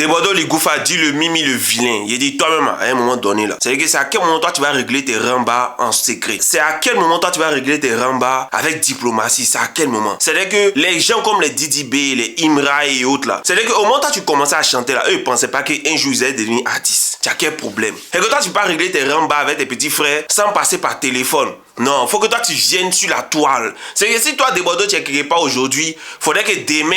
Debodo Ligoufa dit le mimi, le vilain. Il dit toi-même à un moment donné là. C'est-à-dire que c'est à quel moment toi tu vas régler tes rembas en secret. C'est à quel moment toi tu vas régler tes rembas avec diplomatie. C'est à quel moment. C'est-à-dire que les gens comme les Didi B, les Imra et autres là. C'est-à-dire qu'au moment où toi tu commençais à chanter là, eux ils pensaient pas qu'un jour ils allaient devenir artistes. Tu as quel problème? Et que toi tu peux pas régler tes rembas avec tes petits frères sans passer par téléphone. Non, faut que toi tu viennes sur la toile. C'est que si toi Debodo tu n'écris pas aujourd'hui, faudrait que demain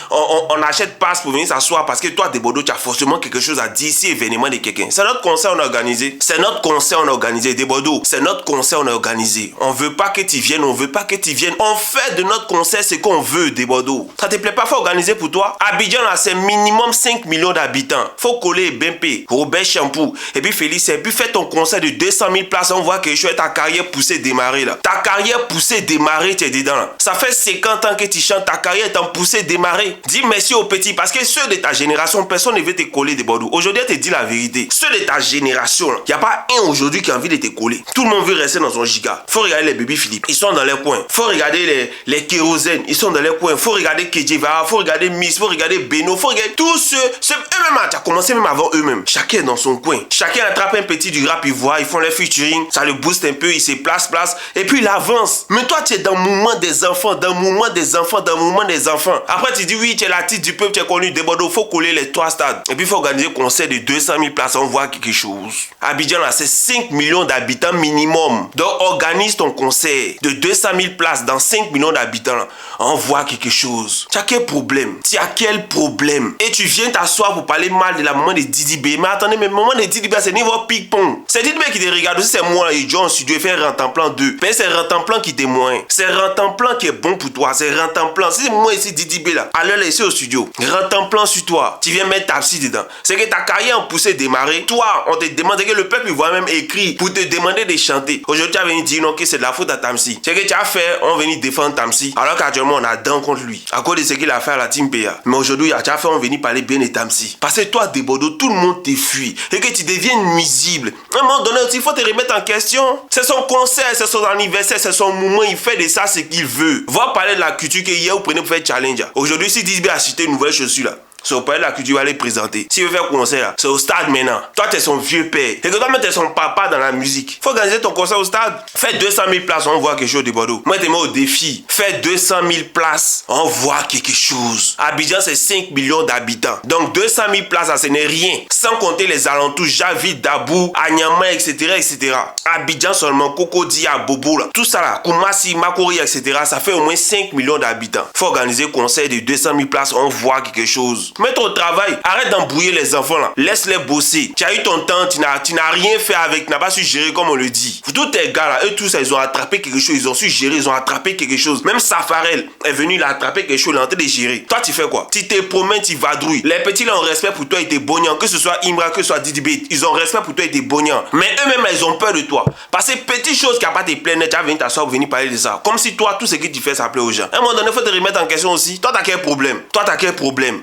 on achète passe pour venir s'asseoir parce que toi Debodo tu as forcément quelque chose à dire si événement de quelqu'un. C'est notre concert on a organisé. C'est notre concert on a organisé. Debodo, c'est notre concert on a organisé. On veut pas que tu viennes, on veut pas que tu viennes. On fait de notre concert ce qu'on veut Debodo. Ça te plaît pas, faut organiser pour toi. Abidjan là c'est minimum 5 millions d'habitants. Faut coller Bempé, Robert Shampoo et puis Félix et puis fais ton concert de 200 000 places. On voit que je suis ta carrière poussée démarrer là. Ta carrière poussée démarrer, tu es dedans là. Ça fait 50 ans que tu chantes, ta carrière est en poussée démarrer. Dis merci aux petits parce que ceux de ta génération, personne ne veut te coller Debodo. Aujourd'hui, je te dis la vérité. Ceux de ta génération, il n'y a pas un aujourd'hui qui a envie de te coller. Tout le monde veut rester dans son giga. Faut regarder les Baby Philippe, ils sont dans les coins. Faut regarder les Kérosène, ils sont dans les coins. Faut regarder Kedjeva, faut regarder Miss, faut regarder Beno, faut regarder tous ceux eux-mêmes, tu as commencé même avant eux-mêmes. Chacun est dans son coin. Chacun attrape un petit du rap, ils voient, ils font les featuring, ça le booste un peu, il se place. Et puis il avance. Mais toi, tu es dans le mouvement des enfants, dans le mouvement des enfants, dans le mouvement des enfants. Après, tu dis oui, tu es l'artiste du peuple, tu es connu. Debodo, faut coller les 3 stades. Et puis, il faut organiser un concert de 200 000 places. On voit quelque chose. Abidjan, là, c'est 5 millions d'habitants minimum. Donc, organise ton concert de 200 000 places dans 5 millions d'habitants. Là. On voit quelque chose. Tu as quel problème? Tu as quel problème? Et tu viens t'asseoir pour parler mal de la maman de Didi B. Mais attendez, mais maman de Didi B, c'est niveau ping-pong. C'est Didi B qui te regarde aussi, c'est moi, et John, si tu veux faire Rentemplan 2. Mais c'est Rentemplan qui témoigne. C'est Rentemplan qui est bon pour toi. C'est Rentemplan. Si c'est moi ici, Didi B là, allez laisser au studio. Rentemplan sur toi. Tu viens mettre ta psy dedans. C'est que ta carrière en poussée démarrer. Toi, on te demande que le peuple voit même écrit pour te demander de chanter. Aujourd'hui, tu as venu dire non, que c'est de la faute à Tamsi. C'est que tu as fait, on venu défendre Tamsi. Alors qu'actuellement, on a dent contre lui. À cause de ce qu'il a fait à la Team PA. Mais aujourd'hui, tu as fait, on venu parler bien de Tamsi. Parce que toi, Debodo, tout le monde te fuit. Et que tu deviens nuisible. À un moment donné, il faut te remettre en question. C'est son concert, c'est son anniversaire, c'est son moment, il fait de ça ce qu'il veut. Va parler de la culture que hier vous prenez pour faire challenge. Aujourd'hui, si Didi B a acheté une nouvelle chaussure là, c'est au palais de la culture, va les présenter. S'il veut faire concert là, c'est au stade maintenant. Toi, t'es son vieux père. Et que toi-même, t'es son papa dans la musique. Faut organiser ton concert au stade. Fais 200 000 places, on voit quelque chose de Bordeaux. Moi, t'es mis au défi. Fais 200 000 places, on voit quelque chose. Abidjan, c'est 5 millions d'habitants. Donc, 200 000 places, ça, ce n'est rien. Sans compter les alentours, Javi, Dabou, Anyama, etc., etc. Abidjan seulement, Kokodia, Bobo, là. Tout ça là, Koumassi, Makori, etc. Ça fait au moins 5 millions d'habitants. Faut organiser un concert de 200 000 places, on voit quelque chose. Mets-toi au travail, arrête d'embrouiller les enfants là, laisse-les bosser. Tu as eu ton temps, tu n'as rien fait avec, tu n'as pas su gérer comme on le dit. Tous tes gars là, eux tous ils ont attrapé quelque chose, ils ont su gérer, ils ont attrapé quelque chose. Même Safarel est venu, il a attrapé quelque chose, il est en train de gérer. Toi tu fais quoi? Tu te promènes, tu vadrouilles. Les petits là ont respect pour toi, ils te bognant, que ce soit Imra, que ce soit Didi B, ils ont respect pour toi, ils te bognant. Mais eux-mêmes là, ils ont peur de toi. Parce que petites choses qui n'ont pas te plaire, tu vas venir t'asseoir, venir parler de ça. Comme si toi, tout ce que tu fais, ça plaît aux gens. À un moment donné, il faut te remettre en question aussi. Toi, t'as quel problème?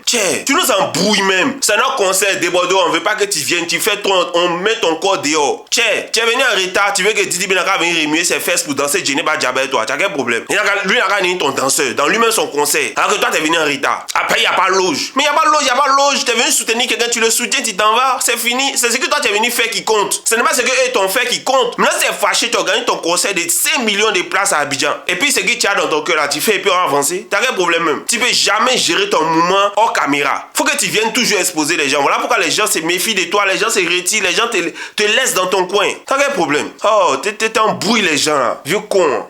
Tiens, tu nous embrouilles même. C'est notre concert, Debodo, on veut pas que tu viennes, tu fais on met ton corps dehors. Tiens, tu es venu en retard, tu veux que Didi B n'a qu'à venir remuer ses fesses pour danser Djeneba Djabel, toi. Tu as quel problème? Lui n'a qu'à venir ton danseur, dans lui-même son concert. Alors que toi, tu es venu en retard. Après, il n'y a pas de loge. Mais il n'y a pas de loge, tu es venu soutenir quelqu'un, tu le soutiens, tu t'en vas, c'est fini. C'est ce que toi, tu es venu faire qui compte. Ce n'est pas ce que eux t'ont fait qui compte. Maintenant, c'est fâché, tu organises ton concert de 5 millions de places à Abidjan. Et puis, ce que tu as dans ton cœur là, tu fais et puis on va avancer. Tu as quel problème même? Tu peux jamais gérer ton mouvement hors caméra. Faut que tu viennes toujours exposer les gens. Voilà pourquoi les gens se méfient de toi, les gens se retirent, les gens te laissent dans ton coin. T'as quel problème? Oh, t'embrouilles les gens là, vieux con.